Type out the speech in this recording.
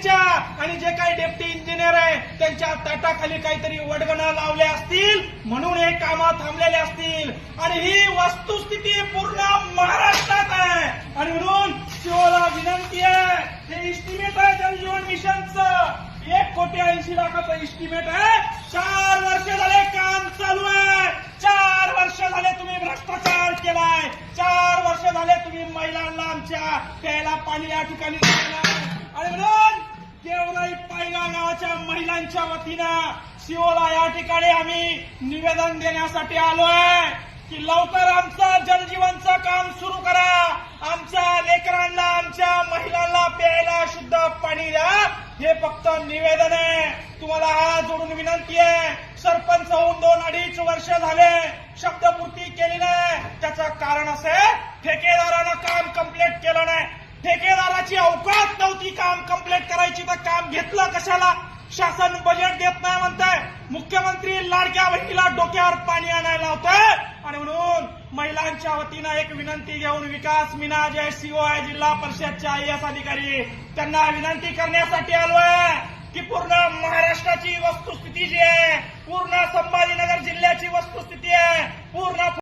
त्यांच्या आणि जे काही डेप्टी इंजिनियर आहे त्यांच्या ताटाखाली काहीतरी वडगणा लावले असतील म्हणून हे कामं थांबलेले असतील आणि ही वस्तुस्थिती पूर्ण महाराष्ट्रात आहे आणि म्हणून सीओला विनंती आहे. हे इस्टिमेट आहे जलजीवन मिशनचं 1,80,00,000 इस्टिमेट आहे. 4 वर्ष झाले काम चालू आहे. 4 वर्ष झाले तुम्ही भ्रष्टाचार केलाय. 4 वर्ष झाले तुम्ही महिलांना आमच्या प्यायला पाणी या ठिकाणी दिलं आणि म्हणून देवराई पायगा गावाच्या महिलांच्या वतीनं सीओला या ठिकाणी आम्ही निवेदन देण्यासाठी आलोय की लवकर आमचं जलजीवनचं काम सुरू करा. आमच्या लेकरांना आमच्या महिलांना प्यायला शुद्ध पाणी द्या. हे फक्त निवेदन आहे. तुम्हाला हात जोडून विनंती आहे. सरपंच होऊन 2-2.5 वर्ष झाले शब्दपूर्ती केली नाही. त्याचं कारण असं आहे ठेकेदारानं काम कंप्लीट केलं नाही. ठेकेदाराची अवकाश नव्हती काम कंप्लीट करायची तर काम घेतलं कशाला. शासन बजेट देत नाही म्हणताय. मुख्यमंत्री लाडक्या बहिणीला डोक्यावर पाणी आणायला लावतोय आणि म्हणून महिलांच्या वतीनं एक विनंती घेऊन विकास मीना जे सीओ आहे जिल्हा परिषदचे IAS अधिकारी त्यांना विनंती करण्यासाठी आलोय की पूर्ण महाराष्ट्राची वस्तुस्थिती जी आहे पूर्ण संभाजीनगर जिल्ह्याची वस्तुस्थिती आहे पूर्ण